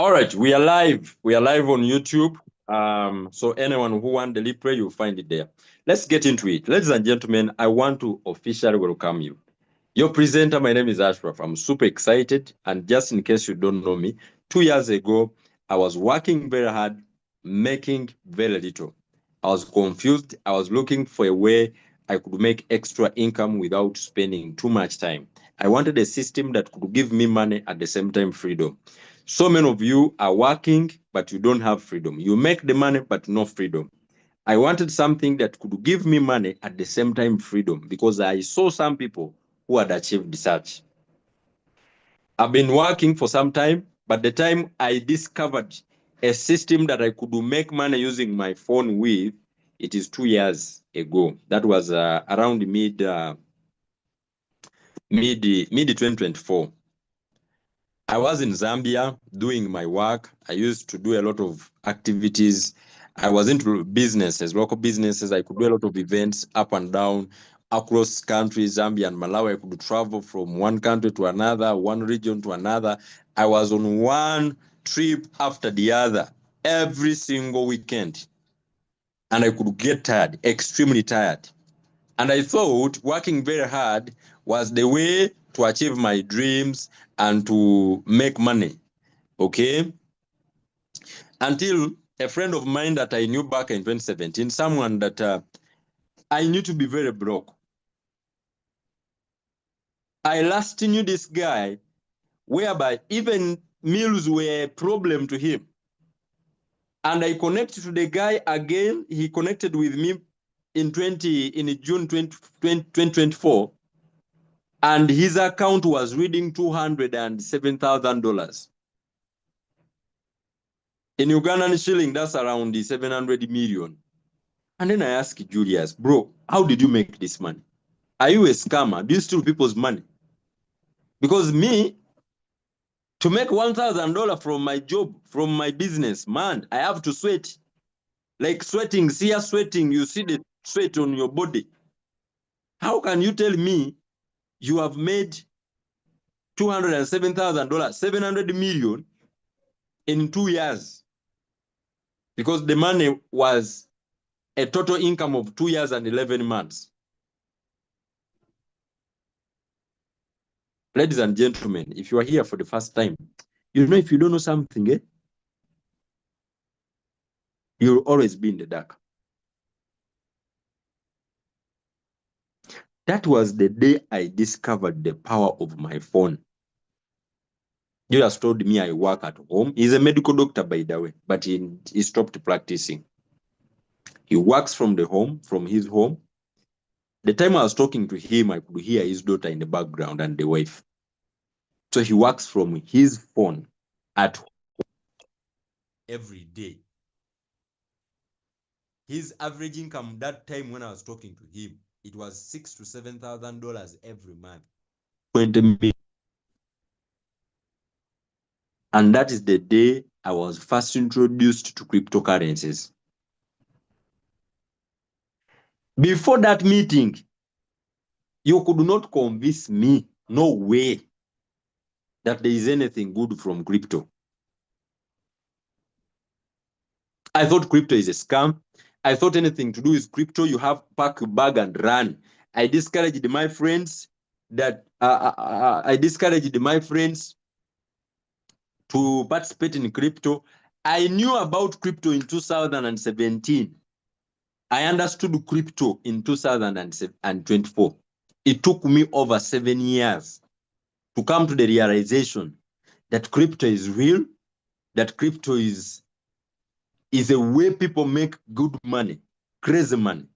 All right, we are live. We are live on YouTube. So anyone who wants the replay, you'll find it there. Let's get into it. Ladies and gentlemen, I want to officially welcome you. Your presenter, my name is Ashraf. I'm super excited. And just in case you don't know me, 2 years ago, I was working very hard, making very little. I was confused. I was looking for a way I could make extra income without spending too much time. I wanted a system that could give me money at the same time freedom. So many of you are working, but you don't have freedom. You make the money, but no freedom. I wanted something that could give me money at the same time freedom, because I saw some people who had achieved such. I've been working for some time, but the time I discovered a system that I could make money using my phone with, it is 2 years ago. That was around mid 2024. I was in Zambia doing my work. I used to do a lot of activities. I was into businesses, local businesses. I could do a lot of events up and down across countries, Zambia and Malawi. I could travel from one country to another, one region to another. I was on one trip after the other every single weekend. And I could get tired, extremely tired. And I thought working very hard was the way to achieve my dreams and to make money. Okay? Until a friend of mine that I knew back in 2017, someone that I knew to be very broke. I last knew this guy whereby even meals were a problem to him. And I connected to the guy again. He connected with me in June 2024. And his account was reading $207,000. In Ugandan shilling, that's around the 700 million. And then I asked Julius, bro, how did you make this money? Are you a scammer? Do you steal people's money? Because me, to make $1,000 from my job, from my business, man, I have to sweat. Like sweating, see you sweating, you see the sweat on your body. How can you tell me you have made $207,000, 700 million in 2 years? Because the money was a total income of 2 years and 11 months. Ladies and gentlemen, if you are here for the first time, you know, if you don't know something, you'll always be in the dark. That was the day I discovered the power of my phone. Julius told me I work at home. He's a medical doctor, by the way, but he stopped practicing. He works from his home. The time I was talking to him, I could hear his daughter in the background and the wife. So he works from his phone at home every day. His average income that time when I was talking to him, it was $6,000 to $7,000 every month. 20 million. And that is the day I was first introduced to cryptocurrencies. Before that meeting, you could not convince me, no way, that there is anything good from crypto. I thought crypto is a scam. I thought anything to do with crypto, you have to pack your bag and run. I discouraged my friends to participate in crypto. I knew about crypto in 2017. I understood crypto in 2024. It took me over 7 years to come to the realization that crypto is real, that crypto is a way people make good money, crazy money.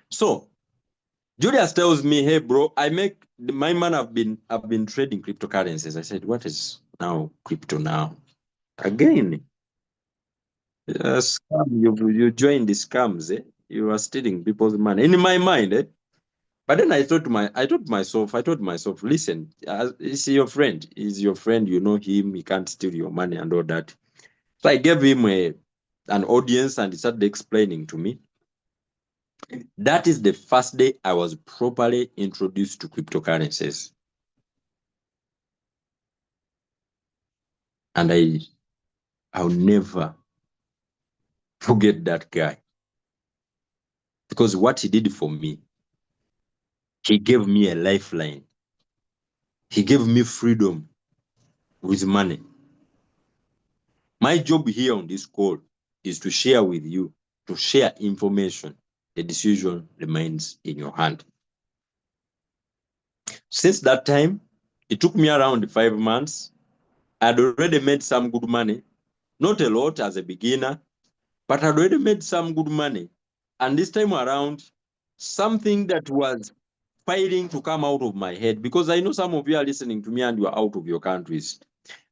So Julius tells me, hey bro, my man I've been trading cryptocurrencies. I said, what is now crypto now? Again, scam, you join the scams, eh? You are stealing people's money. In my mind, eh? But then I told myself, listen, is your friend, you know him, he can't steal your money and all that. So I gave him an audience and he started explaining to me. That is the first day I was properly introduced to cryptocurrencies. And I'll never forget that guy, because what he did for me, he gave me a lifeline. He gave me freedom with money. My job here on this call is to share with you, to share information. The decision remains in your hand. Since that time, it took me around 5 months. I'd already made some good money, not a lot as a beginner, but I'd already made some good money. And this time around, something that was fighting to come out of my head, because I know some of you are listening to me and you are out of your countries.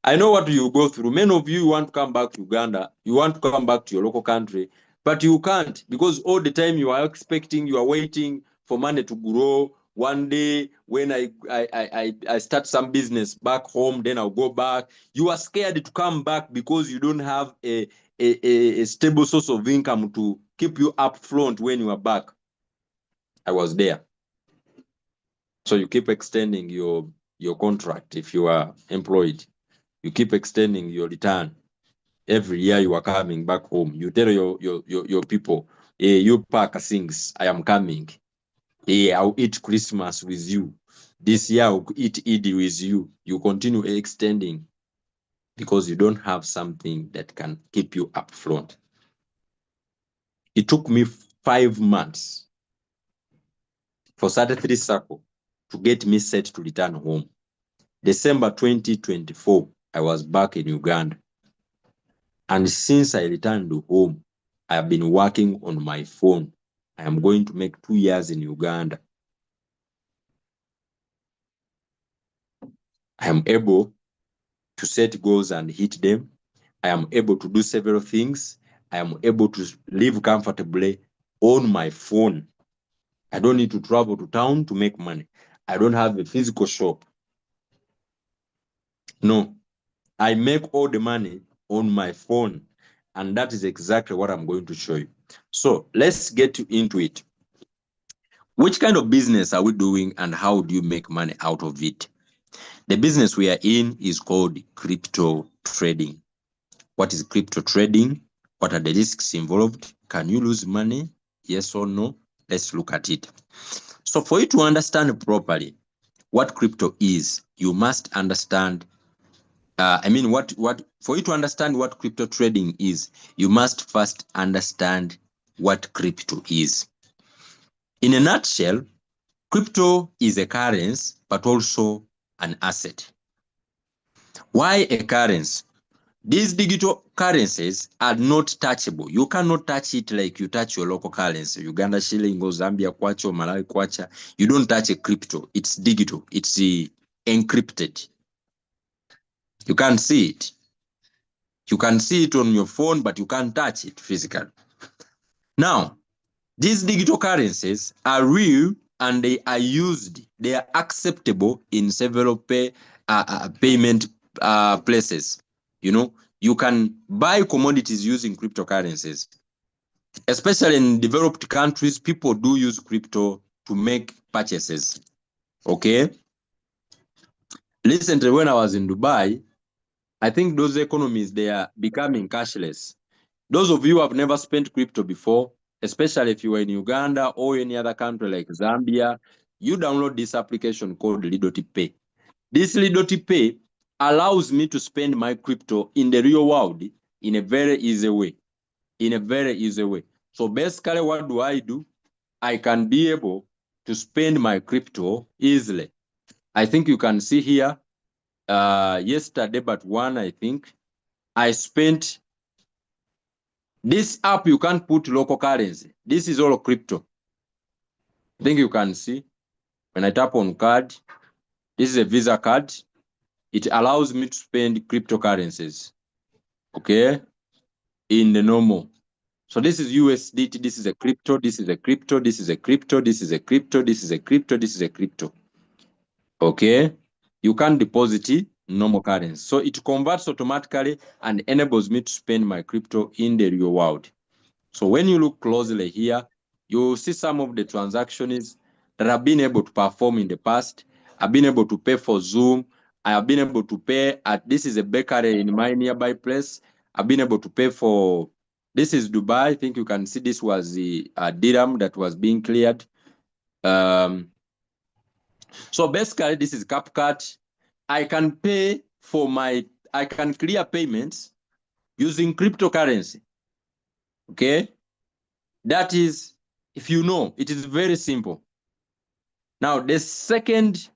I know what you go through. Many of you want to come back to Uganda, you want to come back to your local country, but you can't, because all the time you are expecting, you are waiting for money to grow. One day when I start some business back home, then I'll go back. You are scared to come back because you don't have a stable source of income to keep you up front when you are back. I was there. So you keep extending your contract. If you are employed, you keep extending your return. Every year you are coming back home. You tell your people, hey, you pack things, I am coming. Hey, I'll eat Christmas with you. This year I'll eat Eid with you. You continue extending because you don't have something that can keep you up front. It took me 5 months for 33CIRCLE to get me set to return home. December 2024, I was back in Uganda. And since I returned home, I have been working on my phone. I am going to make 2 years in Uganda. I am able to set goals and hit them. I am able to do several things. I am able to live comfortably on my phone. I don't need to travel to town to make money. I don't have a physical shop. No, I make all the money on my phone. And that is exactly what I'm going to show you. So let's get into it. Which kind of business are we doing and how do you make money out of it? The business we are in is called crypto trading. What is crypto trading? What are the risks involved? Can you lose money? Yes or no? Let's look at it. So for you to understand properly what crypto is, you must understand for you to understand what crypto trading is, you must first understand what crypto is. In a nutshell, crypto is a currency, but also an asset. Why a currency? These digital currencies are not touchable. You cannot touch it like you touch your local currency. Uganda shilling or Zambia kwacha or Malawi kwacha. You don't touch a crypto. It's digital. It's encrypted. You can't see it. You can see it on your phone, but you can't touch it physically. Now, these digital currencies are real and they are used. They are acceptable in several payment places. You know, you can buy commodities using cryptocurrencies. Especially in developed countries, people do use crypto to make purchases. Okay. Recently, when I was in Dubai, I think those economies, they are becoming cashless. Those of you who have never spent crypto before, especially if you were in Uganda or any other country like Zambia, you download this application called Lidoti Pay. This Lidoti Pay allows me to spend my crypto in the real world in a very easy way. In a very easy way. So basically, what do? I can be able to spend my crypto easily. I think you can see here, yesterday, but one, I think, I spent this app. You can't put local currency. This is all crypto. I think you can see when I tap on card, this is a Visa card. It allows me to spend cryptocurrencies. Okay. In the normal. So this is USDT. This is a crypto. This is a crypto. This is a crypto. This is a crypto. This is a crypto. This is a crypto. Okay. You can deposit it normal currency. So it converts automatically and enables me to spend my crypto in the real world. So when you look closely here, you will see some of the transactions that I've been able to perform in the past. I've been able to pay for Zoom. I have been able to pay at, this is a bakery in my nearby place. I've been able to pay for, this is Dubai. I think you can see this was the dirham that was being cleared. So basically, this is CapCut. I can pay for I can clear payments using cryptocurrency. Okay? That is, if you know, it is very simple. Now, the second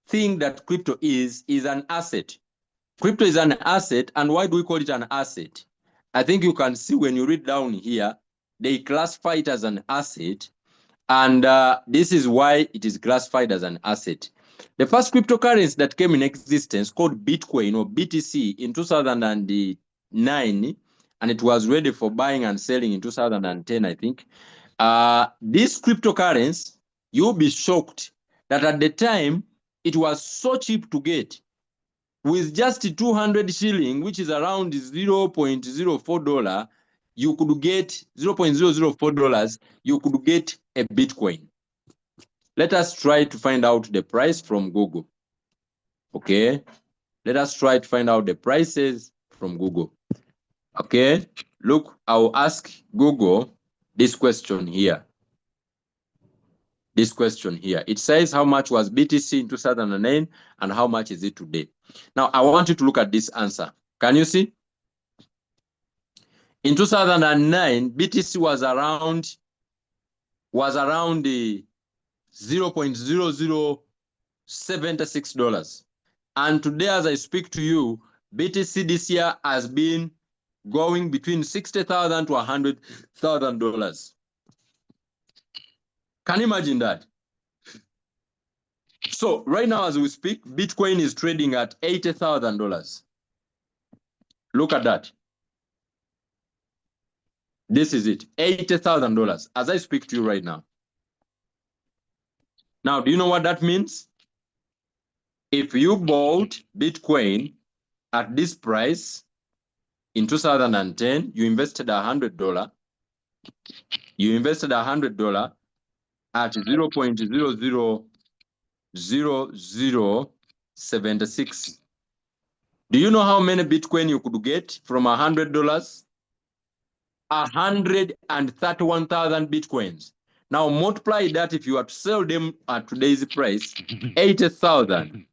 thing that crypto is an asset. Crypto is an asset, and why do we call it an asset? I think you can see when you read down here, they classify it as an asset, and this is why it is classified as an asset. The first cryptocurrency that came in existence, called Bitcoin or BTC, in 2009, and it was ready for buying and selling in 2010, I think. This cryptocurrency, you'll be shocked that at the time, it was so cheap to get. With just 200 shilling, which is around $0.04, you could get $0.004, you could get a Bitcoin. Let us try to find out the price from Google. Okay, let us try to find out the prices from Google. Okay, look, I'll ask Google this question here. This question here. It says how much was BTC in 2009 and how much is it today? Now, I want you to look at this answer. Can you see? In 2009, BTC was around the $0.0076. And today, as I speak to you, BTC this year has been going between $60,000 to $100,000. Can you imagine that? So right now, as we speak, Bitcoin is trading at $80,000. Look at that. This is it, $80,000 as I speak to you right now. Now, do you know what that means? If you bought Bitcoin at this price in 2010, you invested $100. You invested $100 at 0.000076. Do you know how many Bitcoin you could get from $100? 131,000 Bitcoins. Now multiply that if you have to sell them at today's price, 80,000.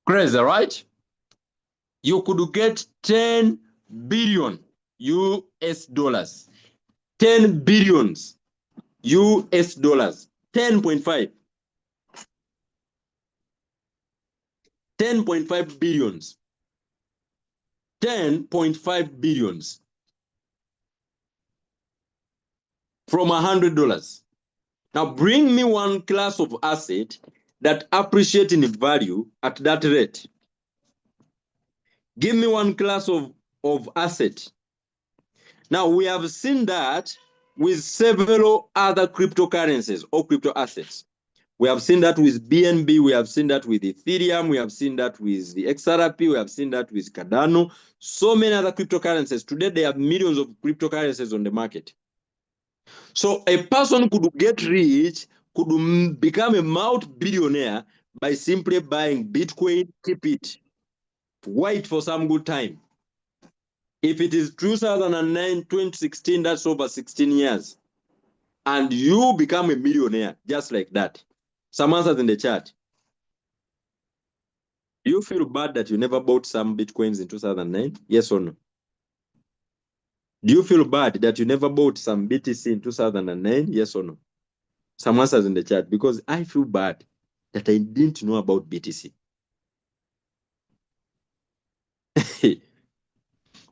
Crazy, right? You could get 10 billion US dollars. 10 billions US dollars. 10.5. 10.5 billions. 10.5 billions from $100. Now bring me one class of asset that appreciate in value at that rate. Give me one class of asset. Now we have seen that with several other cryptocurrencies or crypto assets. We have seen that with BNB, we have seen that with Ethereum, we have seen that with the XRP, we have seen that with Cardano, so many other cryptocurrencies. Today, there are millions of cryptocurrencies on the market. So a person could get rich, could become a multi-billionaire by simply buying Bitcoin, keep it, wait for some good time. If it is 2009, 2016, that's over 16 years. And you become a millionaire just like that. Some answers in the chat. Do you feel bad that you never bought some Bitcoins in 2009? Yes or no? Do you feel bad that you never bought some BTC in 2009? Yes or no? Some answers in the chat, because I feel bad that I didn't know about BTC.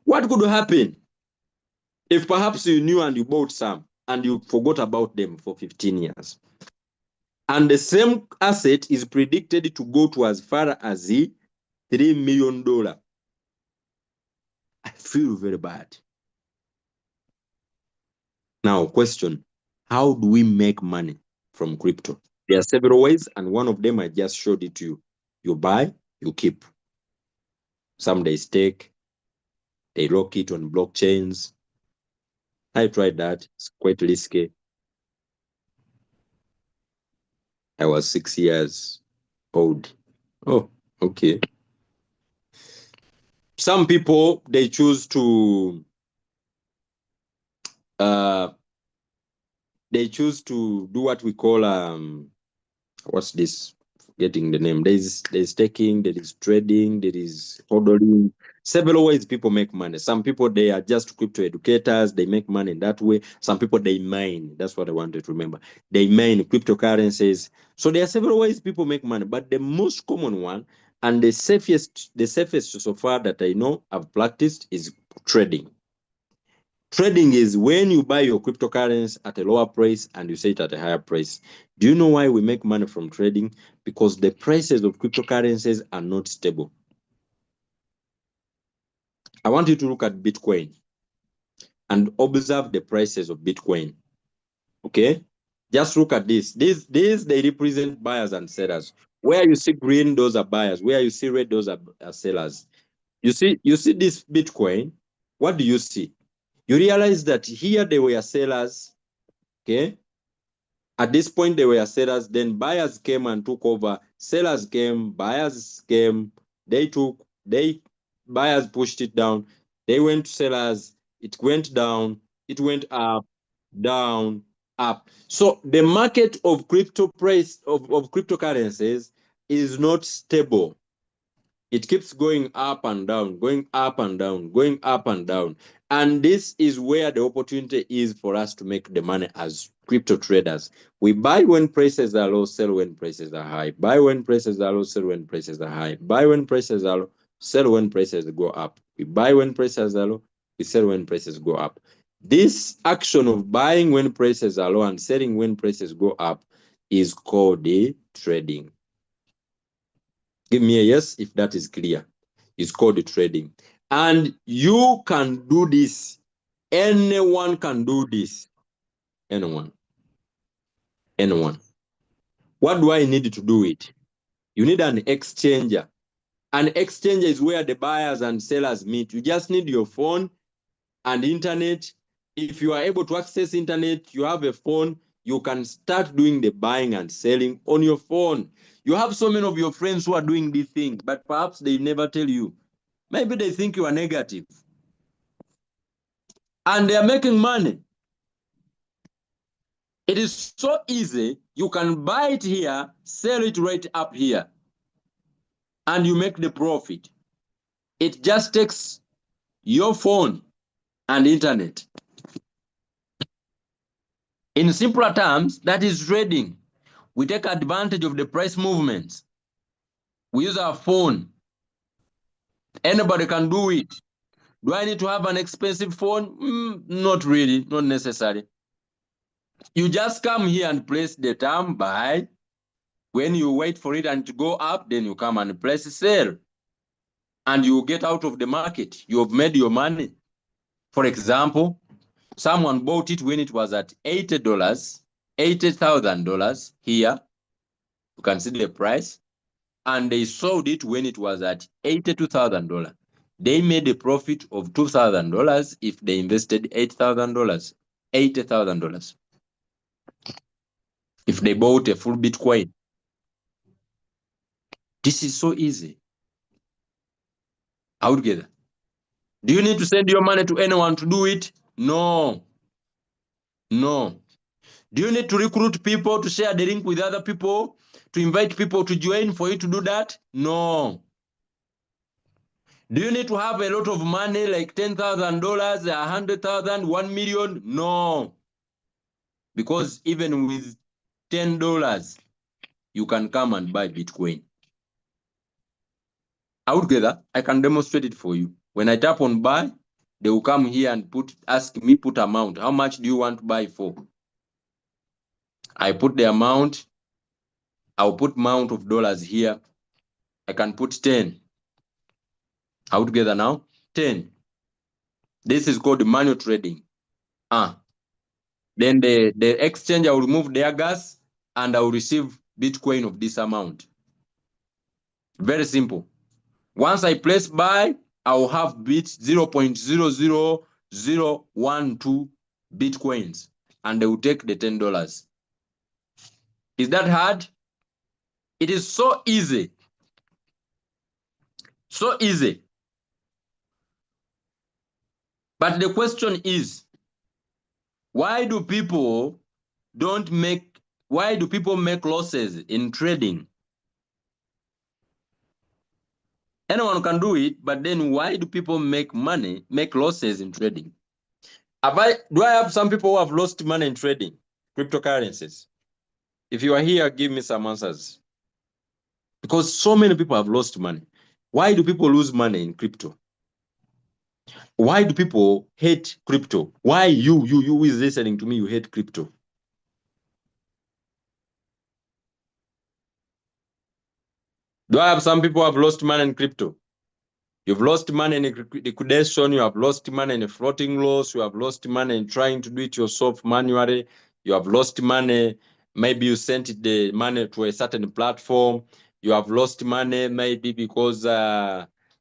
What could happen if perhaps you knew and you bought some and you forgot about them for 15 years? And the same asset is predicted to go to as far as $3 million. I feel very bad. Now, question, how do we make money from crypto? There are several ways, and one of them I just showed it to you. You buy, you keep. Some they stake, they lock it on blockchains. I tried that, it's quite risky. I was 6 years Hold. Oh, okay. Some people, they choose to do what we call what's this? Forgetting the name. There's staking, there is trading, there is hodling. Several ways people make money. Some people, they are just crypto educators, they make money in that way. Some people, they mine. That's what I wanted to remember. They mine cryptocurrencies. So there are several ways people make money, but the most common one and the safest so far that I know I've practiced is trading. Trading is when you buy your cryptocurrency at a lower price and you sell it at a higher price. Do you know why we make money from trading? Because the prices of cryptocurrencies are not stable. I want you to look at Bitcoin and observe the prices of Bitcoin. Okay? Just look at this. These they represent buyers and sellers. Where you see green, those are buyers. Where you see red, those are sellers. You see this Bitcoin. What do you see? You realize that here they were sellers. Okay? At this point, they were sellers. Then buyers came and took over. Sellers came, buyers came. Buyers pushed it down. They went to sellers. It went down. It went up, down, up. So the market of cryptocurrencies is not stable. It keeps going up and down, going up and down, going up and down. And this is where the opportunity is for us to make the money as crypto traders. We buy when prices are low, sell when prices are high. Buy when prices are low, sell when prices are high. Buy when prices are low, sell when prices go up. We buy when prices are low, we sell when prices go up. This action of buying when prices are low and selling when prices go up is called the trading. Give me a yes if that is clear. It's called trading. And you can do this. Anyone can do this. Anyone. Anyone. What do I need to do it? You need an exchanger. An exchanger is where the buyers and sellers meet. You just need your phone and internet. If you are able to access internet, you have a phone, you can start doing the buying and selling on your phone. You have so many of your friends who are doing this thing, but perhaps they never tell you. Maybe they think you are negative. And they are making money. It is so easy. You can buy it here, sell it right up here, and you make the profit. It just takes your phone and internet. In simpler terms, that is trading. We take advantage of the price movements. We use our phone. Anybody can do it. Do I need to have an expensive phone? Not really, not necessary. You just come here and place the term buy. When you wait for it and to go up, then you come and press sell. And you get out of the market. You have made your money. For example, someone bought it when it was at $80, $80,000 here. You can see the price. And they sold it when it was at $82,000. They made a profit of $2,000 if they invested $8,000, $80,000. If they bought a full Bitcoin. This is so easy. How together? Do you need to send your money to anyone to do it? No. No. Do you need to recruit people to share the link with other people, to invite people to join for you to do that? No. Do you need to have a lot of money like $10,000, $100,000, 1 million? No. Because even with $10, you can come and buy Bitcoin. Altogether, I can demonstrate it for you. When I tap on buy, they will come here and ask me put amount. How much do you want to buy for? I put the amount. I'll put amount of dollars here. I can put 10. Altogether now, 10. This is called manual trading. Then the exchange, I will remove their gas and I will receive Bitcoin of this amount. Very simple. Once I place buy, I will have 0.00012 Bitcoins and they will take the $10. Is that hard? It is so easy. So easy. But the question is, why do people make losses in trading? Anyone can do it, but then why do people make losses in trading? Do I have some people who have lost money in trading cryptocurrencies? If you are here, give me some answers. Because so many people have lost money. Why do people lose money in crypto? Why do people hate crypto? Why you who is listening to me, you hate crypto? Do I have some people who have lost money in crypto? You've lost money in liquidation, you have lost money in floating loss, you have lost money in trying to do it yourself manually, you have lost money, maybe you sent the money to a certain platform, you have lost money maybe because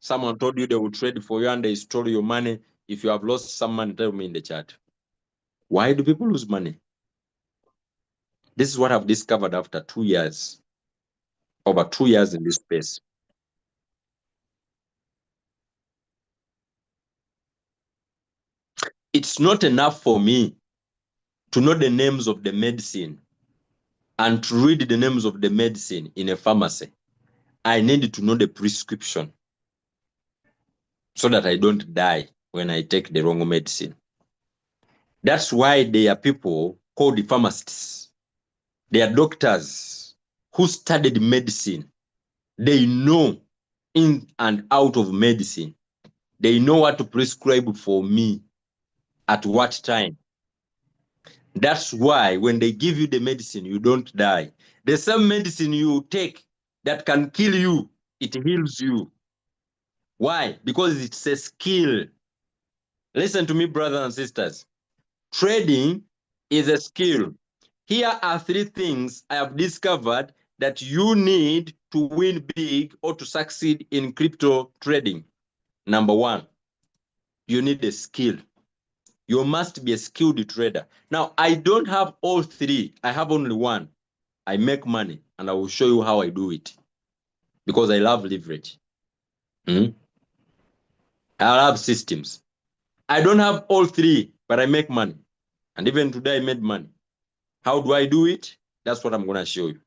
someone told you they would trade for you and they stole your money. If you have lost some money, tell me in the chat. Why do people lose money? This is what I've discovered after 2 years, over 2 years in this space. It's not enough for me to know the names of the medicine and to read the names of the medicine in a pharmacy. I need to know the prescription so that I don't die when I take the wrong medicine. That's why there are people called the pharmacists. They are doctors who studied medicine. They know in and out of medicine. They know what to prescribe for me at what time. That's why when they give you the medicine, you don't die. The same medicine you take that can kill you, it heals you. Why? Because it's a skill. Listen to me, brothers and sisters. Trading is a skill. Here are 3 things I have discovered that you need to win big or to succeed in crypto trading. Number 1, you need a skill. You must be a skilled trader. Now, I don't have all 3. I have only 1. I make money, and I will show you how I do it because I love leverage. I love systems. I don't have all 3, but I make money. And even today, I made money. How do I do it? That's what I'm going to show you.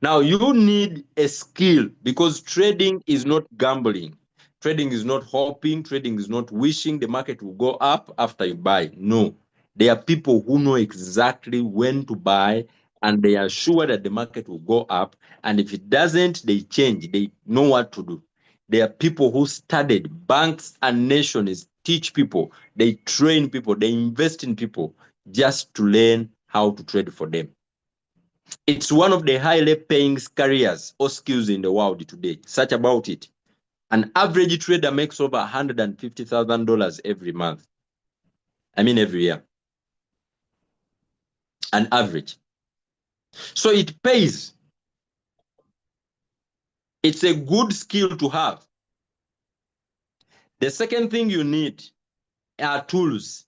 Now, you need a skill because trading is not gambling. Trading is not hoping. Trading is not wishing the market will go up after you buy. No. There are people who know exactly when to buy and they are sure that the market will go up. And if it doesn't, they change. They know what to do. There are people who studied. Banks and nations teach people. They train people. They invest in people just to learn how to trade for them. It's one of the highly paying careers or skills in the world today. Search about it. An average trader makes over $150,000 every month. I mean, every year. An average. So it pays. It's a good skill to have. The second thing you need are tools.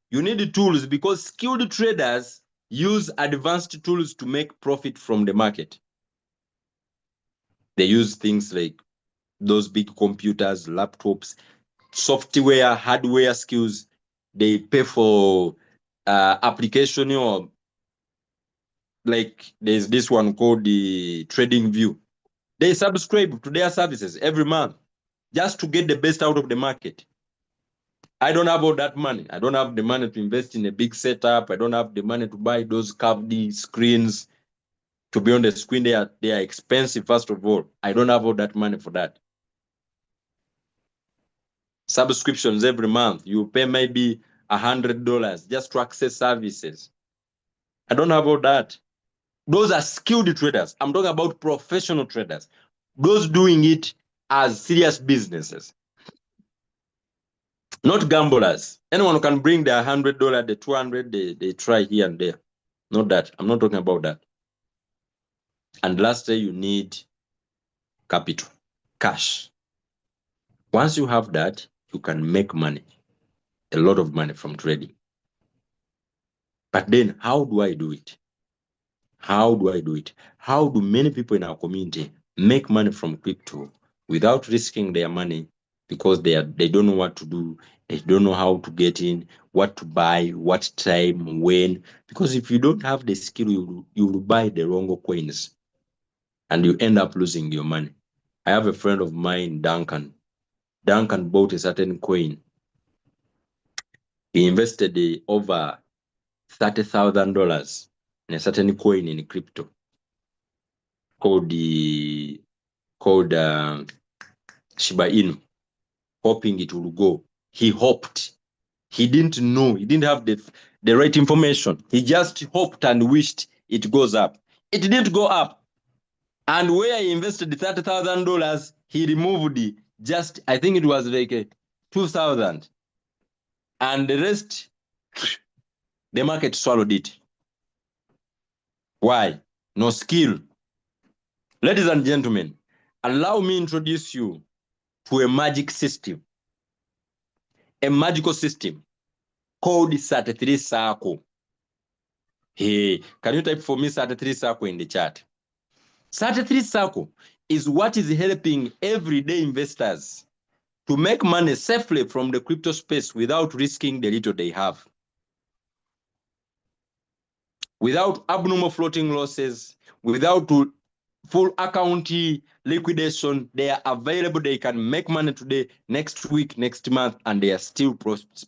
You need tools because skilled traders use advanced tools to make profit from the market. They use things like those big computers, laptops, software, hardware skills. They pay for application, or like there's this one called the Trading View. They subscribe to their services every month just to get the best out of the market. I don't have all that money. I don't have the money to invest in a big setup. I don't have the money to buy those curved screens. To be on the screen, they are expensive, first of all. I don't have all that money for that. Subscriptions every month. You pay maybe $100 just to access services. I don't have all that. Those are skilled traders. I'm talking about professional traders. Those doing it as serious businesses. Not gamblers. Anyone who can bring the $100, the $200, they try here and there. Not that. I'm not talking about that. And lastly, you need capital, cash. Once you have that, you can make money, a lot of money from trading. But then how do I do it? How do I do it? How do many people in our community make money from crypto without risking their money because they don't know what to do, they don't know how to get in, what to buy, what time, when? Because if you don't have the skill, you will buy the wrong coins and you end up losing your money. I have a friend of mine, Duncan. Duncan bought a certain coin. He invested over $30,000 in a certain coin in crypto called Shiba Inu, hoping it will go. He hoped. He didn't know. He didn't have the right information. He just hoped and wished it goes up. It didn't go up. And where he invested $30,000, he removed just, I think it was like 2,000. And the rest, the market swallowed it. Why? No skill. Ladies and gentlemen, allow me introduce you to a magic system, a magical system called 33CIRCLE. Hey, can you type for me 33CIRCLE in the chat? 33CIRCLE is what is helping everyday investors to make money safely from the crypto space without risking the little they have. Without abnormal floating losses, without full account liquidation, they are available. They can make money today, next week, next month, and they are still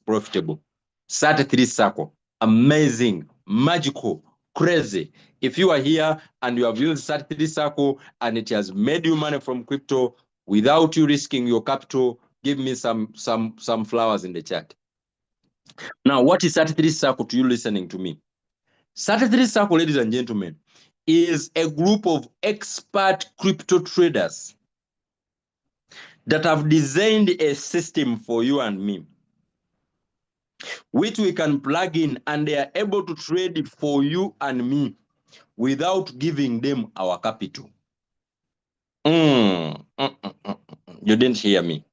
profitable. 33CIRCLE, amazing, magical, crazy. If you are here and you have used 33CIRCLE and it has made you money from crypto without you risking your capital, give me some flowers in the chat. Now, what is 33CIRCLE to you listening to me? 33CIRCLE, ladies and gentlemen, is a group of expert crypto traders that have designed a system for you and me, which we can plug in, and they are able to trade for you and me without giving them our capital. You didn't hear me.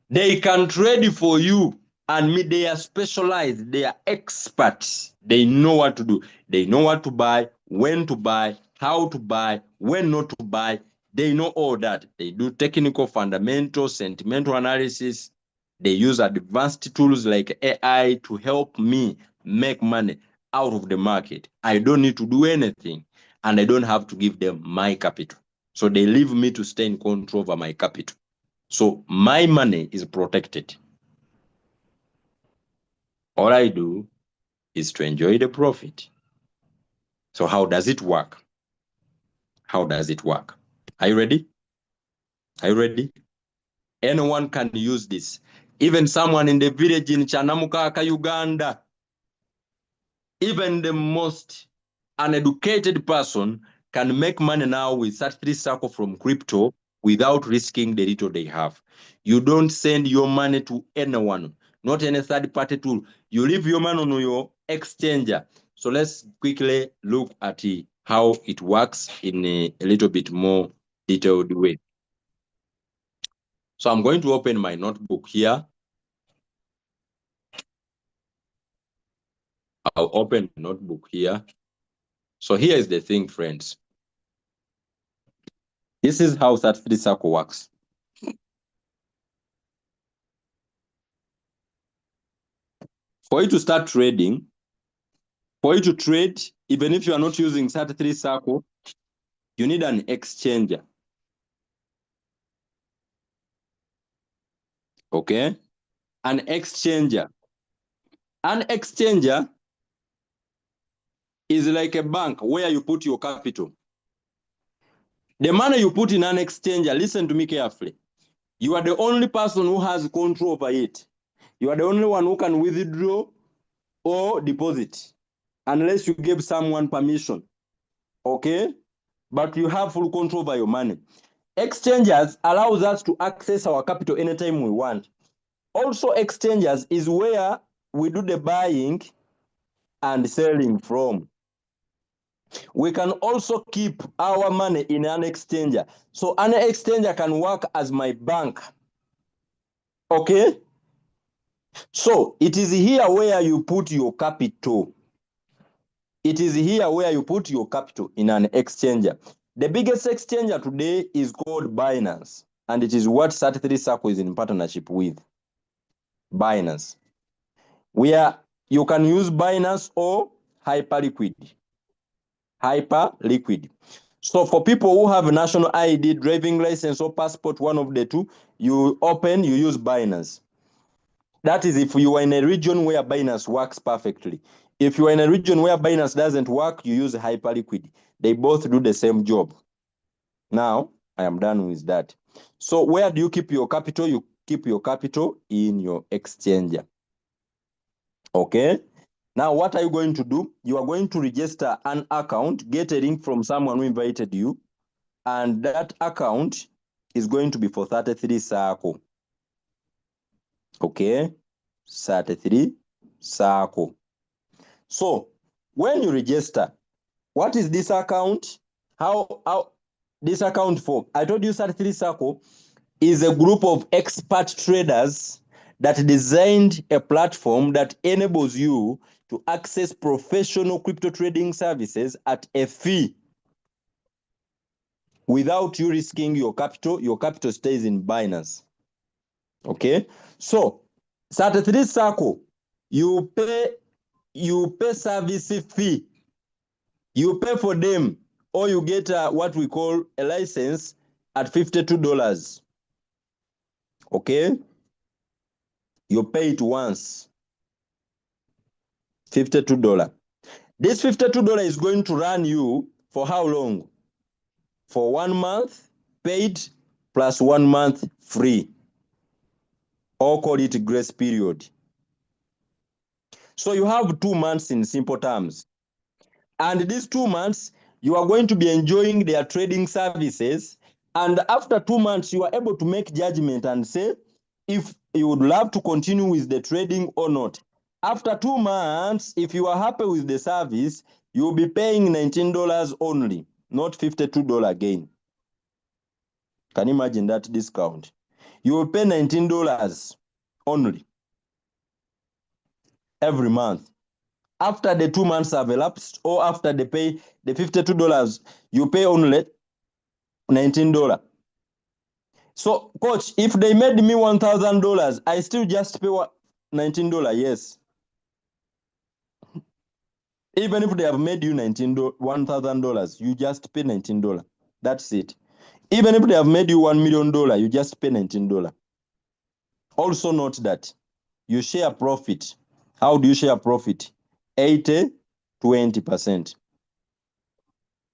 They can trade for you and me. They are specialized. They are experts. They know what to do. They know what to buy, when to buy, how to buy, when not to buy. They know all that. They do technical, fundamental, sentimental analysis. They use advanced tools like AI to help me make money out of the market. I don't need to do anything, and I don't have to give them my capital. So they leave me to stay in control over my capital. So my money is protected. All I do is to enjoy the profit. So how does it work? How does it work? Are you ready? Are you ready? Anyone can use this. Even someone in the village in Chanamukaka, Uganda, even the most uneducated person can make money now with 33CIRCLE from crypto without risking the little they have. You don't send your money to anyone, not any third-party tool. You leave your money on your exchanger. So let's quickly look at how it works in a little bit more detailed way. So I'm going to open my notebook here. I'll open the notebook here. So here is the thing, friends. This is how 33CIRCLE works. For you to start trading, for you to trade, even if you are not using 33CIRCLE, you need an exchanger. Okay? An exchanger. An exchanger is like a bank where you put your capital. The money you put in an exchanger, listen to me carefully. You are the only person who has control over it. You are the only one who can withdraw or deposit, unless you give someone permission. Okay? But you have full control over your money. Exchanges allows us to access our capital anytime we want. Also, exchanges is where we do the buying and selling from. We can also keep our money in an exchanger. So an exchanger can work as my bank. Okay? So it is here where you put your capital. It is here where you put your capital in an exchanger. The biggest exchanger today is called Binance, and it is what 33CIRCLE is in partnership with. Binance, where you can use Binance or Hyperliquid. So for people who have a national ID, driving license, or passport, one of the two, you use Binance. That is if you are in a region where Binance works perfectly. If you are in a region where Binance doesn't work, you use Hyperliquid. They both do the same job. Now, I am done with that. So where do you keep your capital? You keep your capital in your exchanger. Okay? Now, what are you going to do? You are going to register an account, get a link from someone who invited you, and that account is going to be for 33CIRCLE. Okay? 33CIRCLE. So, when you register, what is this account? How this account for? I told you 33CIRCLE is a group of expert traders that designed a platform that enables you to access professional crypto trading services at a fee without you risking your capital. Your capital stays in Binance. Okay, so 33CIRCLE, you pay service fee, you pay for them, or you get what we call a license at $52. Okay, you pay it once, $52. This $52 is going to run you for how long? For 1 month paid plus 1 month free, or call it grace period. So you have 2 months in simple terms. And these 2 months, you are going to be enjoying their trading services. And after 2 months, you are able to make judgment and say if you would love to continue with the trading or not. After 2 months, if you are happy with the service, you will be paying $19 only, not $52 again. Can you imagine that discount? You will pay $19 only every month. After the 2 months have elapsed, or after they pay the $52, you pay only $19. So, coach, if they made me $1,000, I still just pay $19, yes. Even if they have made you $1,000, you just pay $19. That's it. Even if they have made you $1 million, you just pay $19. Also note that you share profit. How do you share profit? 80-20%.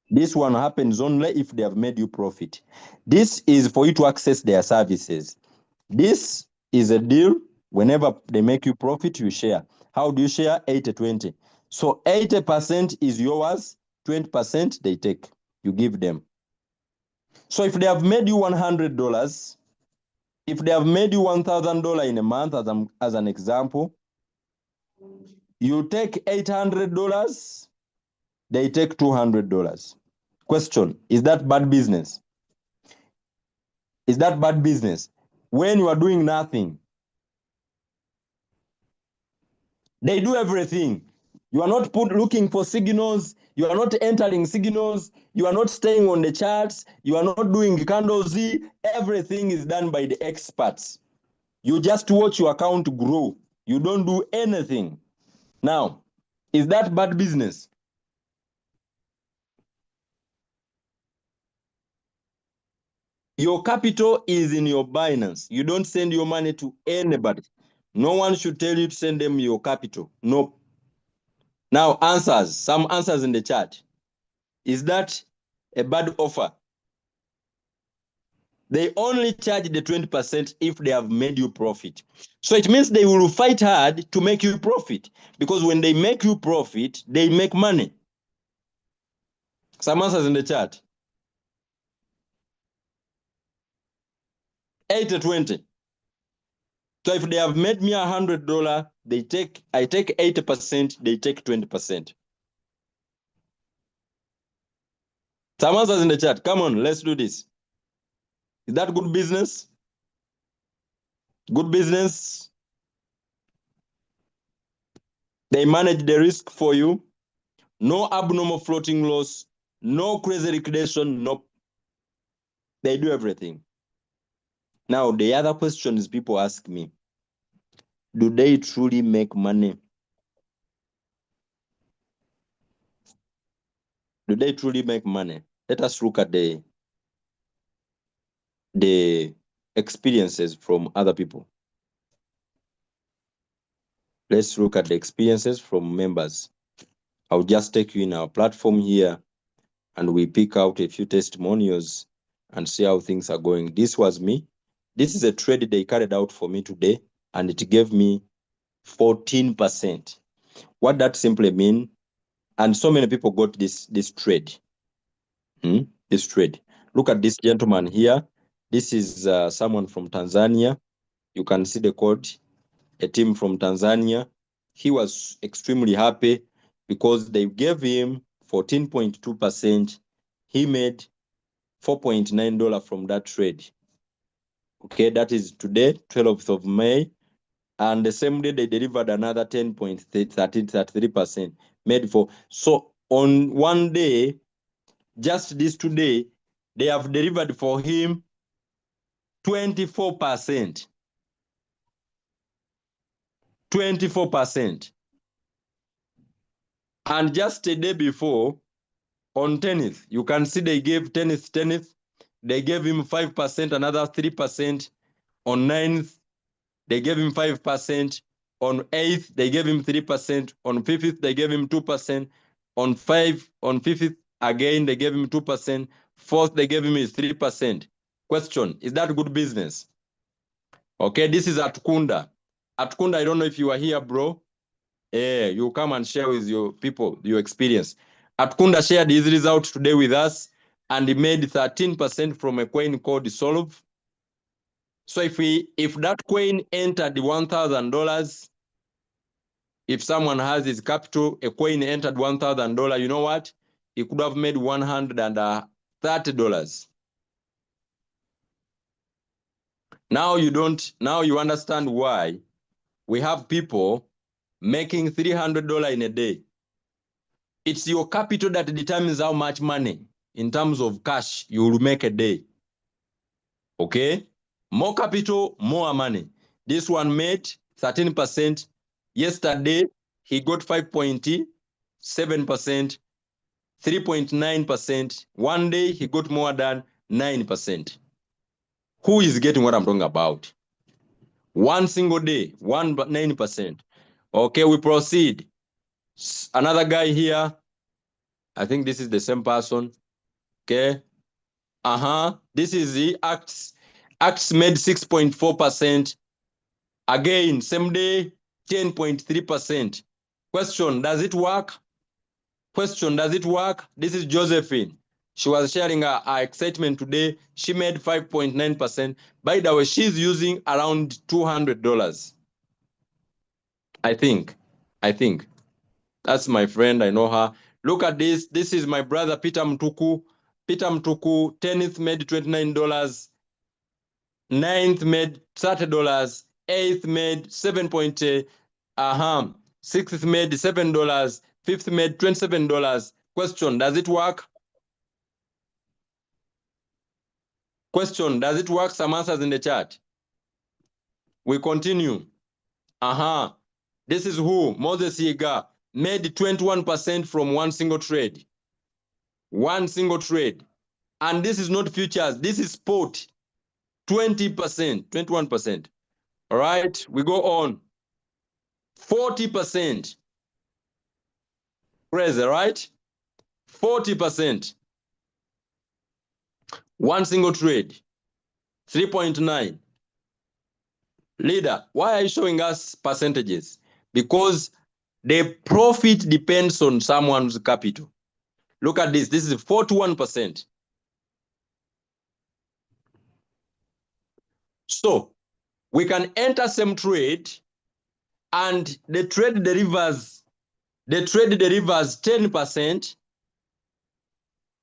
This one happens only if they have made you profit. This is for you to access their services. This is a deal. Whenever they make you profit, you share. How do you share? 80-20. So 80% is yours, 20% they take. You give them. So if they have made you $100, if they have made you $1,000 in a month, as an example, you take $800, they take $200. Question, is that bad business? Is that bad business? When you are doing nothing, they do everything. You are not looking for signals. You are not entering signals. You are not staying on the charts. You are not doing candle Z. Everything is done by the experts. You just watch your account grow. You don't do anything. Now, is that bad business? Your capital is in your Binance. You don't send your money to anybody. No one should tell you to send them your capital. Nope. Now, answers. Some answers in the chat. Is that a bad offer? They only charge the 20% if they have made you profit. So it means they will fight hard to make you profit, because when they make you profit, they make money. Some answers in the chat. 80-20. So if they have made me $100, I take 80%, they take 20%. Some answers in the chat. Come on, let's do this. Is that good business? Good business? They manage the risk for you. no abnormal floating loss, no crazy liquidation, no. They do everything. Now, the other questions people ask me, do they truly make money? Do they truly make money? Let us look at the experiences from other people. Let's look at the experiences from members. I'll just take you in our platform here and we pick out a few testimonials and see how things are going. This was me. This is a trade they carried out for me today, and it gave me 14%. What that simply means, and so many people got this trade. This trade. Look at this gentleman here. This is someone from Tanzania. You can see the code, a team from Tanzania. He was extremely happy because they gave him 14.2%. He made $4.9 from that trade. Okay, that is today, 12th of May. And the same day they delivered another 10.33%, made for. So on one day, just this today, they have delivered for him 24%. 24%. And just a day before, on 10th, you can see they gave 10th, they gave him 5%, another 3%. On 9th, they gave him 5%. On 8th, they gave him 3%. On 5th, they gave him 2%. On 5th, again, they gave him 2%. 4th, they gave him 3%. Question, is that good business? Okay, this is Atkunda. Atkunda, I don't know if you are here, bro. You come and share with your people your experience. Atkunda shared his result today with us, and he made 13% from a coin called Solve. So if that coin entered $1,000, if someone has his capital, a coin entered $1,000, you know what? He could have made $130. Now you understand why we have people making $300 in a day. It's your capital that determines how much money in terms of cash you will make a day. Okay? More capital, more money. This one made 13%. Yesterday, he got 5.7%, 3.9%. One day, he got more than 9%. Who is getting what I'm talking about? One single day, 9%. Okay, we proceed. Another guy here. I think this is the same person. Okay. This is the Acts. Acts made 6.4%. Again, same day, 10.3%. Question, does it work? Question, does it work? This is Josephine. She was sharing her excitement today. She made 5.9%. By the way, she's using around $200. I think. That's my friend. I know her. Look at this. This is my brother, Peter Mtuku. Peter Mtuku, 10th made $29. 9th made $30. 8th made 6th made $7. 5th made $27. Question, does it work? Question, does it work? Some answers in the chat. We continue. This is who? Moses Yiga made 21% from one single trade. One single trade. And this is not futures. This is spot. 20%, 21%. All right, we go on. 40%. Crazy, right? 40%. One single trade. 3.9. Leader, why are you showing us percentages? Because the profit depends on someone's capital. Look at this. This is 41%. So we can enter same trade and the trade delivers 10%,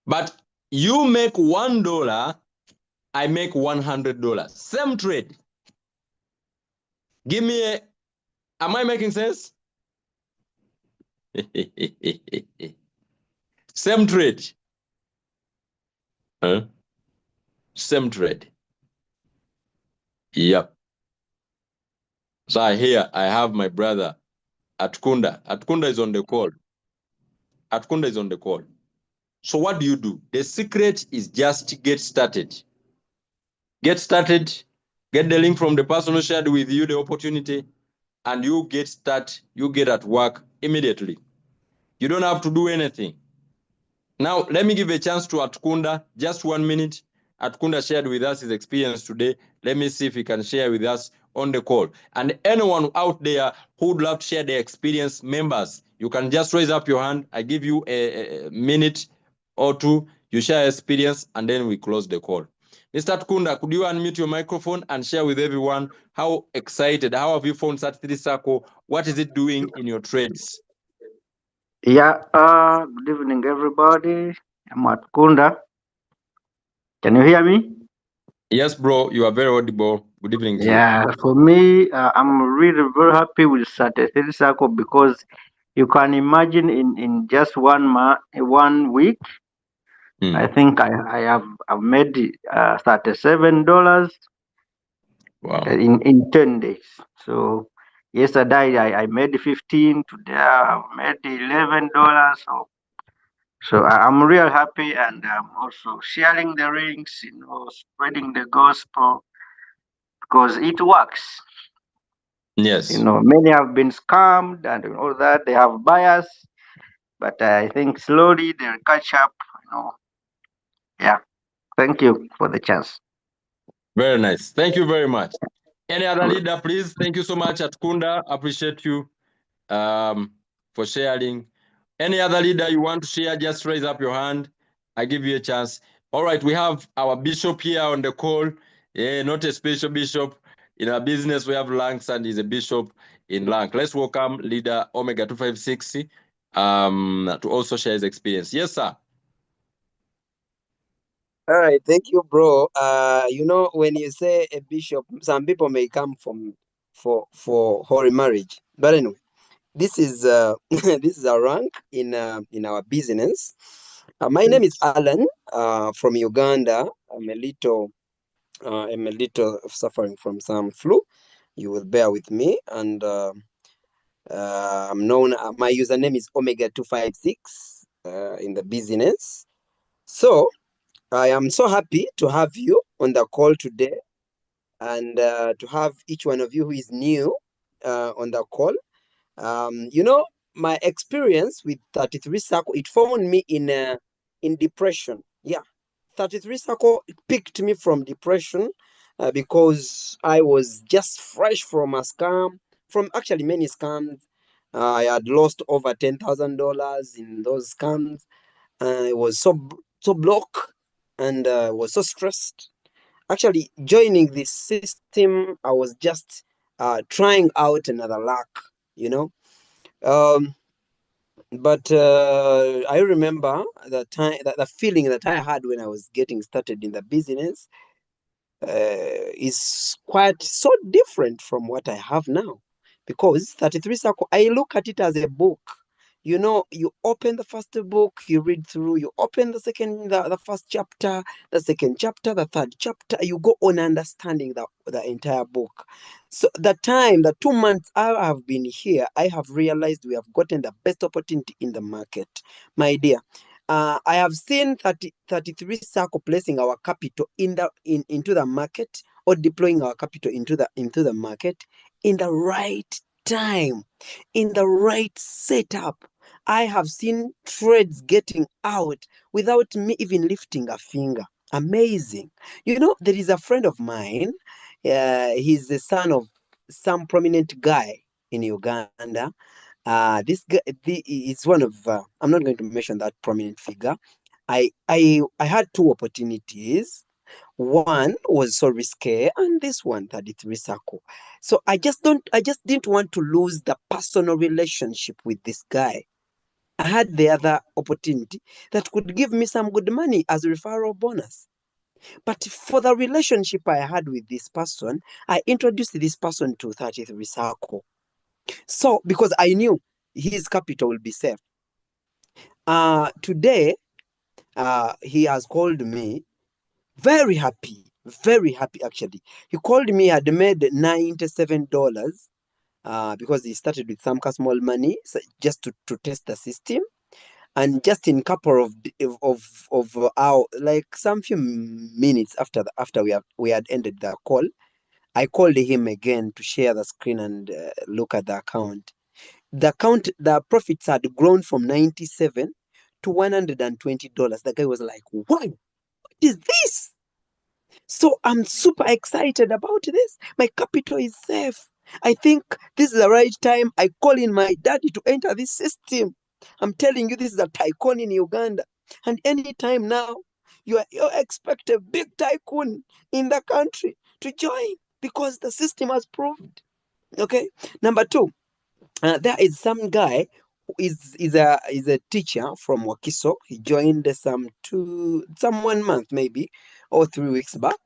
but you make $1, I make $100. Same trade. Give me am I making sense? Same trade. Same trade. Yep. So here I have my brother Atkunda. Atkunda is on the call. Atkunda is on the call. So what do? The secret is just get started. Get started, get the link from the person who shared with you the opportunity, and you get at work immediately. You don't have to do anything. Now, let me give a chance to Atkunda, just 1 minute. Atkunda shared with us his experience today. Let me see if he can share with us on the call. And anyone out there who would love to share their experience, members, you can just raise up your hand. I give you a minute or two. You share experience, and then we close the call. Mr. Atkunda, could you unmute your microphone and share with everyone how have you found 33CIRCLE? What is it doing in your trades? Yeah, good evening, everybody. I'm Atkunda. Can you hear me? Yes, bro, you are very audible. Good evening to you. Yeah, for me, I'm really very happy with 33CIRCLE because you can imagine in just 1 week, I think I've made $37 Wow. in 10 days. So yesterday I made 15. Today I've made $11. So I'm real happy, and I'm also sharing the links, spreading the gospel because it works. Yes. Many have been scammed and all that. They have bias, but I think slowly they'll catch up. Yeah. Thank you for the chance. Very nice. Thank you very much. Any other leader, please? Thank you so much, Atkunda. Appreciate you for sharing. Any other leader you want to share, just raise up your hand. I give you a chance. All right, we have our bishop here on the call. Yeah, not a special bishop. In our business, we have Lanks, and he's a bishop in Lank. Let's welcome leader Omega 256 to also share his experience. Yes, sir. All right, thank you, bro. When you say a bishop, some people may come for holy marriage, but anyway, this is this is a rank in our business. My name is Alan from Uganda. I'm a little suffering from some flu. You will bear with me, and I'm known. My username is Omega 256 in the business. So I am so happy to have you on the call today, and to have each one of you who is new on the call. My experience with 33CIRCLE, it found me in depression. Yeah, 33CIRCLE picked me from depression because I was just fresh from a scam, from actually many scams. I had lost over $10,000 in those scams. I was so broke, and was so stressed. Actually, joining this system, I was just trying out another luck, you know. Um, but I remember the feeling that I had when I was getting started in the business is quite so different from what I have now. Because 33CIRCLE, I look at it as a book. You open the first book, you read through, you open the first chapter, the second chapter, the third chapter, you go on understanding the entire book. So the 2 months I have been here, I have realized we have gotten the best opportunity in the market. My dear, I have seen 33CIRCLE placing our capital into the market, or deploying our capital into the market in the right time, in the right setup. I have seen trades getting out without me even lifting a finger. Amazing. There is a friend of mine. He's the son of some prominent guy in Uganda. This guy is one of. I'm not going to mention that prominent figure. I had two opportunities. One was so risque, and this one, 33CIRCLE. So I just didn't want to lose the personal relationship with this guy. I had the other opportunity that could give me some good money as a referral bonus. But for the relationship I had with this person, I introduced this person to 33CIRCLE. So because I knew his capital will be safe. Today, he has called me very happy actually. He called me, had made $97 because he started with some small money, so just to test the system. And just in couple of our, like some few minutes after we had ended the call, I called him again to share the screen and look at the account. The profits had grown from 97 to $120. The guy was like, wow, what is this? So I'm super excited about this. My capital is safe. I think this is the right time. I call in my daddy to enter this system. I'm telling you, this is a tycoon in Uganda. And anytime now, you expect a big tycoon in the country to join because the system has proved. Okay. Number two, there is some guy who is a teacher from Wakiso. He joined some 1 month maybe or 3 weeks back.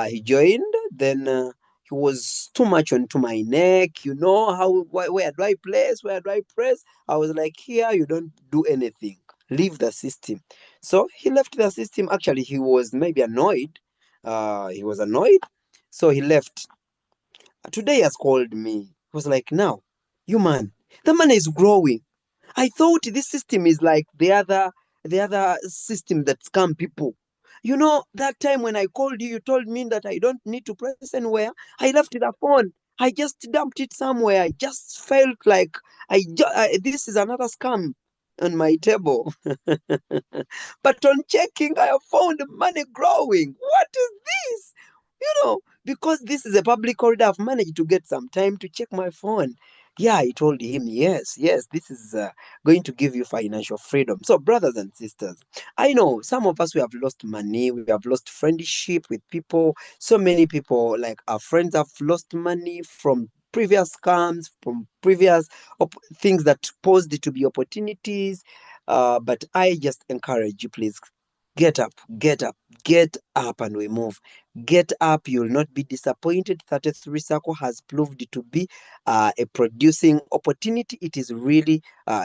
He joined, then he was too much onto my neck. You know where do I place? Where do I press? I was like, here you don't do anything. Leave the system. So he left the system. Actually, he was maybe annoyed. He was annoyed, so he left. Today he has called me. He was like, now, you man, the money is growing. I thought this system is like the other system that scam people. You know, that time when I called you, you told me that I don't need to press anywhere. I left the phone. I just dumped it somewhere. I just felt like this is another scam on my table. But on checking, I have found money growing. What is this? Because this is a public corridor, I've managed to get some time to check my phone. Yeah, I told him, yes, this is going to give you financial freedom. So, brothers and sisters, I know some of us, we have lost money, we have lost friendship with people. So many people, like our friends, have lost money from previous scams, from previous things that posed to be opportunities. But I just encourage you, please get up, and we move. Get up, you'll not be disappointed. 33 Circle has proved to be a producing opportunity. It is really,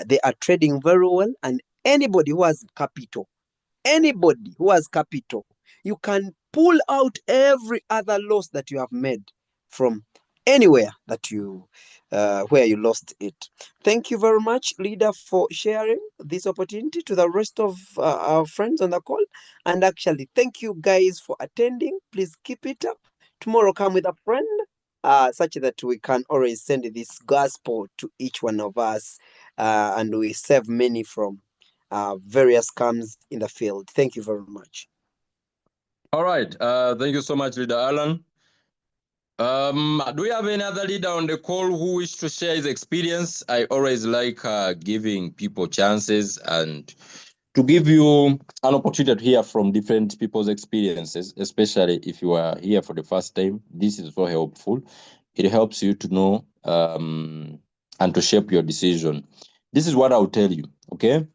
they are trading very well, and anybody who has capital, you can pull out every other loss that you have made from anywhere that where you lost it. Thank you very much, leader, for sharing this opportunity to the rest of our friends on the call. And actually, thank you guys for attending. Please keep it up. Tomorrow, come with a friend, such that we can always send this gospel to each one of us, and we save many from various scams in the field. Thank you very much. All right. Thank you so much, Leader Alan. Do we have any other leader on the call who wish to share his experience? I always like giving people chances and to give you an opportunity to hear from different people's experiences, especially if you are here for the first time. This is so helpful. It helps you to know and to shape your decision. This is what I'll tell you, okay?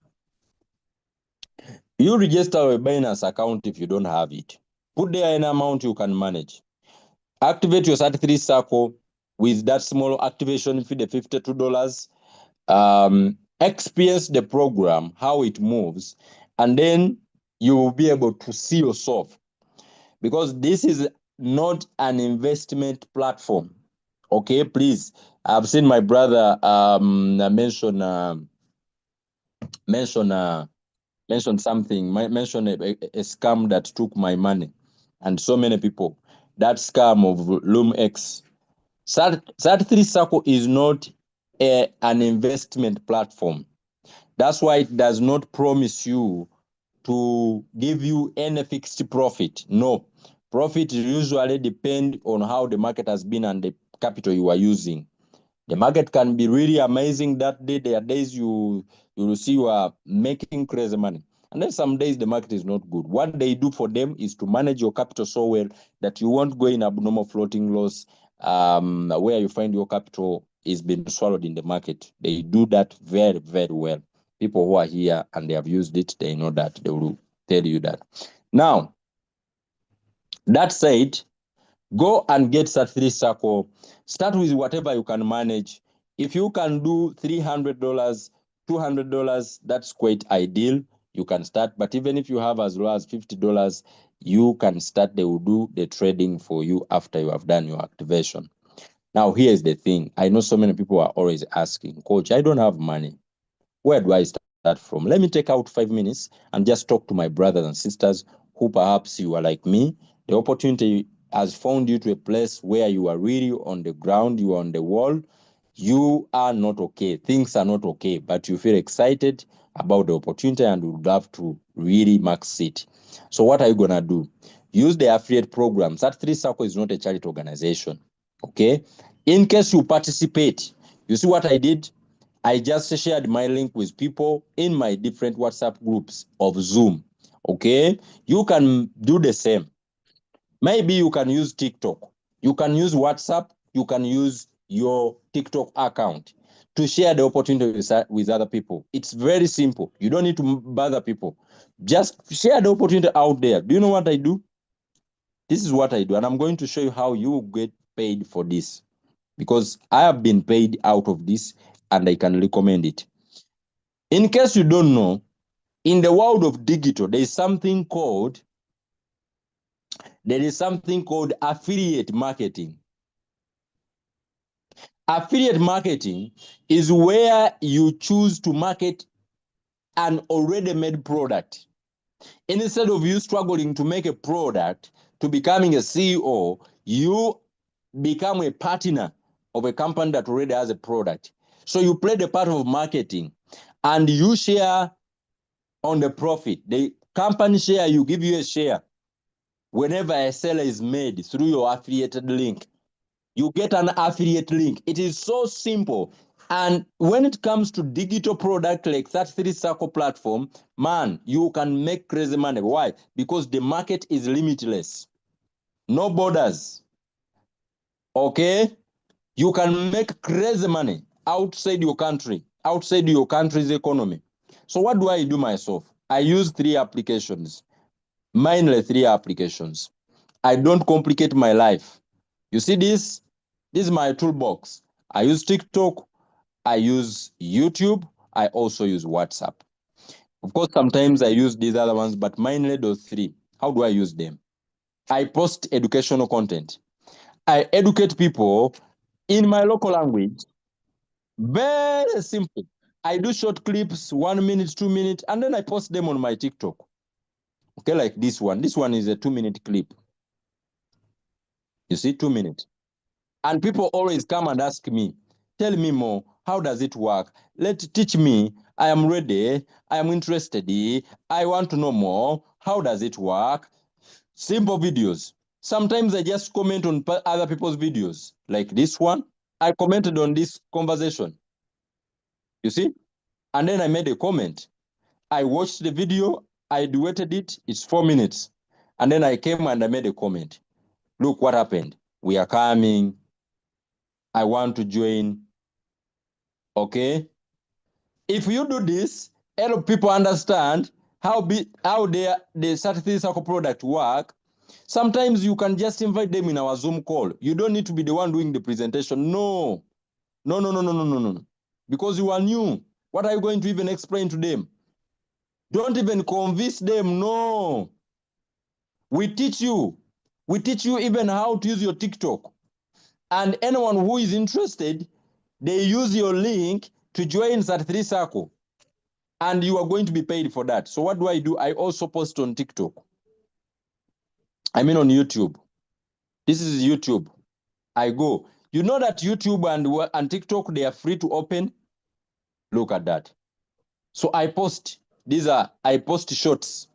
You register a Binance account if you don't have it. Put there an amount you can manage. Activate your 33 Circle with that small activation fee, the $52. Experience the program, how it moves, and then you will be able to see yourself, because this is not an investment platform. Okay, please. I've seen my brother mention something, mention a scam that took my money, and so many people. That scam of LoomX. Sat3 Circle is not an investment platform. That's why it does not promise you to give you any fixed profit. No, profit usually depend on how the market has been and the capital you are using. The market can be really amazing that day. There are days you will see you are making crazy money. And then some days the market is not good. What they do for them is to manage your capital so well that you won't go in abnormal floating loss, where you find your capital is being swallowed in the market. They do that very, very well. People who are here and they have used it, they know that. They will tell you that. Now, that said, go and get Sat3 Circle. Start with whatever you can manage. If you can do $300 $200, that's quite ideal. You can start, but even if you have as low as $50, you can start. They will do the trading for you after you have done your activation. Now, here's the thing. I know so many people are always asking, Coach, I don't have money. Where do I start from? Let me take out 5 minutes and just talk to my brothers and sisters who perhaps you are like me. The opportunity has found you to a place where you are really on the ground, you are on the wall. You are not okay. Things are not okay, but you feel excited about the opportunity and would love to really max it. So what are you going to do? Use the affiliate programs. That 33CIRCLE is not a charity organization. Okay? In case you participate, you see what I did? I just shared my link with people in my different WhatsApp groups of Zoom. Okay? You can do the same. Maybe you can use TikTok. You can use WhatsApp. You can use your TikTok account to share the opportunity with other people. It's very simple. You don't need to bother people. Just share the opportunity out there. Do you know what I do? This is what I do. And I'm going to show you how you get paid for this, because I have been paid out of this and I can recommend it. In case you don't know, in the world of digital, there is something called affiliate marketing. Affiliate marketing is where you choose to market an already made product. Instead of you struggling to make a product to becoming a CEO, you become a partner of a company that already has a product. So you play the part of marketing and you share on the profit. The company share, you give you a share. Whenever a seller is made through your affiliated link, you get an affiliate link. It is so simple. And when it comes to digital product like 33CIRCLE platform, man, you can make crazy money. Why? Because the market is limitless. No borders. Okay? You can make crazy money outside your country, outside your country's economy. So what do I do myself? I use 3 applications, mainly 3 applications. I don't complicate my life. You see this? This is my toolbox. I use TikTok, I use YouTube, I also use WhatsApp. Of course, sometimes I use these other ones, but mainly those 3. How do I use them? I post educational content. I educate people in my local language. Very simple. I do short clips, 1 minute, 2 minutes, and then I post them on my TikTok. Okay, like this one. This one is a 2-minute clip. You see, 2 minutes. And people always come and ask me, tell me more. How does it work? Teach me. I am ready. I am interested. I want to know more. How does it work? Simple videos. Sometimes I just comment on other people's videos, like this one. I commented on this conversation. You see? And then I made a comment. I watched the video. I duetted it. It's 4 minutes. And then I came and I made a comment. Look what happened. We are coming. I want to join. Okay? If you do this, help people understand how the 33CIRCLE product work. Sometimes you can just invite them in our Zoom call. You don't need to be the one doing the presentation. No. No. Because you are new. What are you going to even explain to them? Don't even convince them. No. We teach you. We teach you even how to use your TikTok. And anyone who is interested, they use your link to join 33CIRCLE. And you are going to be paid for that. So what do? I also post on TikTok. I mean on YouTube. This is YouTube. I go. You know that YouTube and TikTok, they are free to open? Look at that. So I post. I post shorts.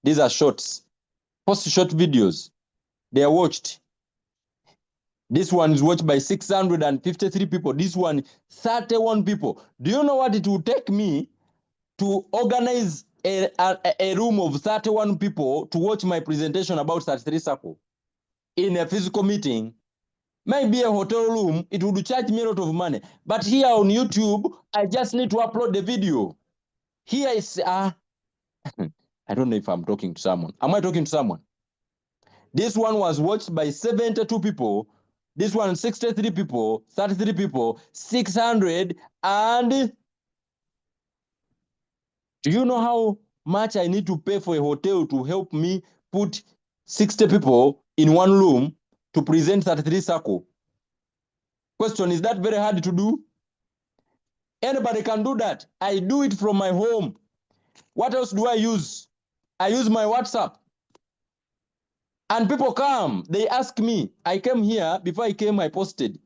These are shorts. Post short videos. They are watched. This one is watched by 653 people. This one, 31 people. Do you know what it will take me to organize a room of 31 people to watch my presentation about 33CIRCLE in a physical meeting? Maybe a hotel room, it would charge me a lot of money. But here on YouTube, I just need to upload the video. Here is, I don't know if I'm talking to someone. Am I talking to someone? This one was watched by 72 people. This one, 63 people, 33 people, 600 and Do you know how much I need to pay for a hotel to help me put 60 people in one room to present 33 circle? Question, is that very hard to do? Anybody can do that. I do it from my home. What else do I use? I use my WhatsApp. And people come, they ask me. I came here, before I came, I posted.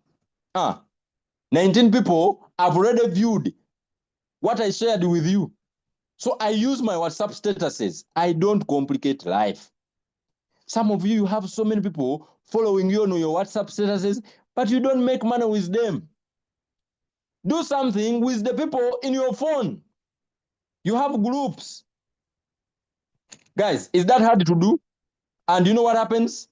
19 people have already viewed what I shared with you. So I use my WhatsApp statuses. I don't complicate life. Some of you have so many people following you on your WhatsApp statuses, but you don't make money with them. Do something with the people in your phone. You have groups. Guys, is that hard to do? And you know what happens?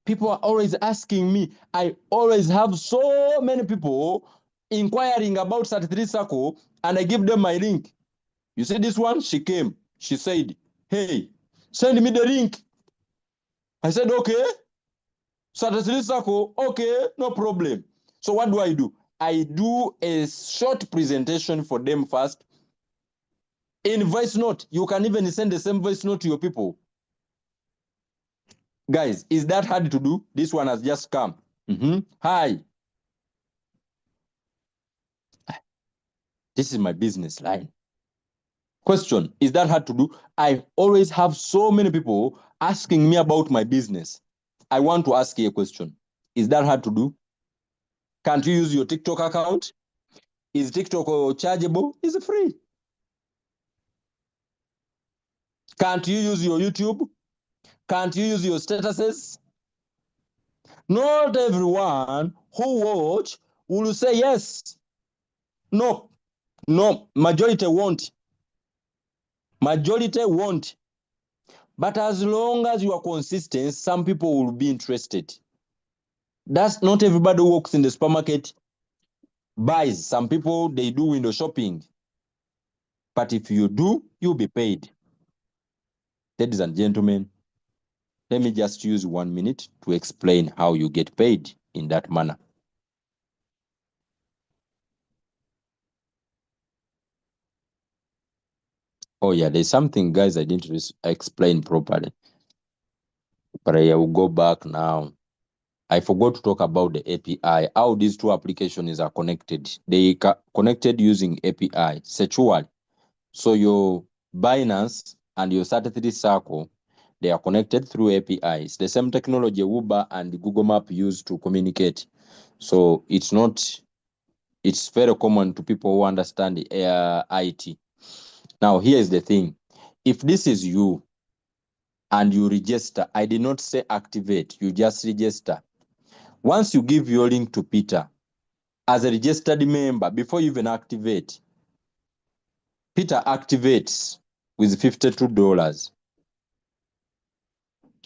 People are always asking me. I always have so many people inquiring about 33 Circle, and I give them my link. You see this one? She came. She said, hey, send me the link. I said, okay. 33 Circle, okay, no problem. So what do? I do a short presentation for them first. In voice note, you can even send the same voice note to your people. Guys, is that hard to do? This one has just come. Hi. This is my business line. Question, is that hard to do? I always have so many people asking me about my business. I want to ask you a question. Is that hard to do? Can't you use your TikTok account? Is TikTok chargeable? Is it free? Can't you use your YouTube? Can't you use your statuses? Not everyone who watch will say yes. No, majority won't. Majority won't. But as long as you are consistent, some people will be interested. That's not everybody who works in the supermarket buys. Some people, they do window shopping. But if you do, you'll be paid. Ladies and gentlemen, let me just use 1 minute to explain how you get paid in that manner. Oh yeah, there's something, guys, I didn't explain properly. But I will go back now. I forgot to talk about the API, how these two applications are connected. They connected using API, sexual. So your Binance and your 33 Circle, they are connected through APIs. The same technology Uber and Google Map use to communicate. So it's very common to people who understand the IT. Now, here's the thing. If this is you and you register, I did not say activate, you just register. Once you give your link to Peter, as a registered member, before you even activate, Peter activates with $52.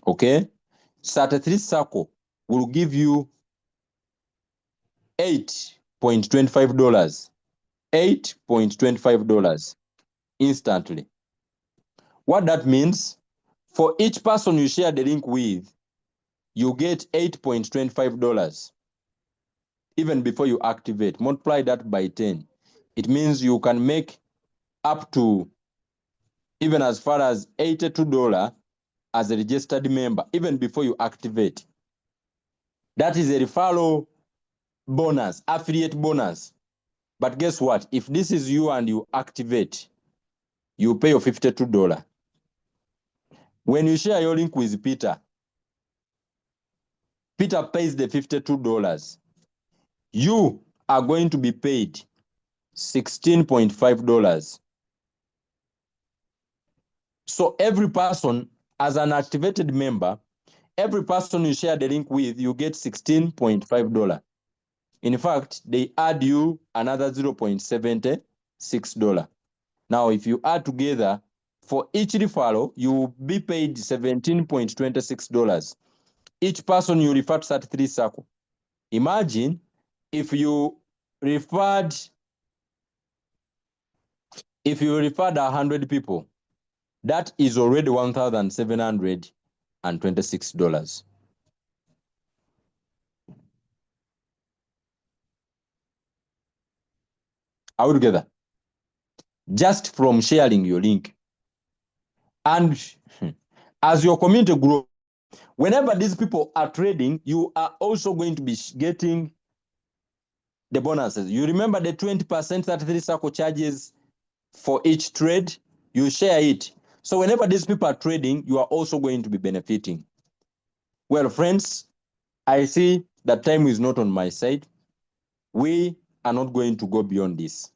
Okay? 33 Circle will give you $8.25. $8.25 instantly. What that means, for each person you share the link with, you get $8.25. Even before you activate, multiply that by 10. It means you can make up to even as far as $82 as a registered member, even before you activate. That is a referral bonus, affiliate bonus. But guess what? If this is you and you activate, you pay your $52. When you share your link with Peter, Peter pays the $52. You are going to be paid $16.5. So every person, as an activated member, every person you share the link with, you get $16.5. In fact, they add you another $0.76. Now, if you add together, for each referral, you will be paid $17.26. Each person you refer to 33 Circle. Imagine if you referred 100 people, that is already $1,726. Are we together? just from sharing your link. And as your community grows, whenever these people are trading, you are also going to be getting the bonuses. You remember the 20% that 33Circle charges for each trade? You share it. So whenever these people are trading, you are also going to be benefiting. Well, friends, I see that time is not on my side. We are not going to go beyond this.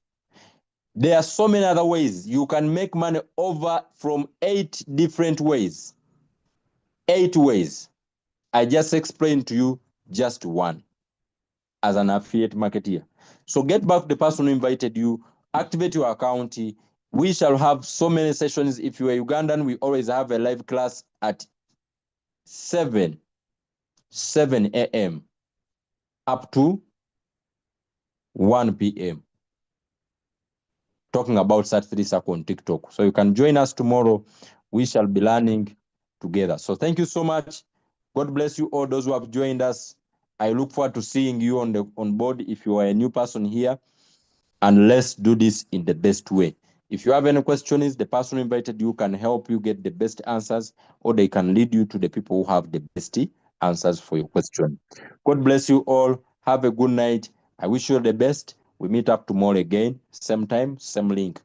There are so many other ways. You can make money over from 8 different ways. 8 ways. I just explained to you just one as an affiliate marketeer. So get back to the person who invited you, activate your account. We shall have so many sessions. If you are Ugandan, we always have a live class at 7 a.m. up to 1 p.m. talking about Sat33Circle on TikTok. So you can join us tomorrow. We shall be learning together. So thank you so much. God bless you all those who have joined us. I look forward to seeing you on board if you are a new person here. And let's do this in the best way. If you have any questions, the person who invited you can help you get the best answers, or they can lead you to the people who have the best answers for your question. God bless you all. Have a good night. I wish you the best. We meet up tomorrow again, same time, same link.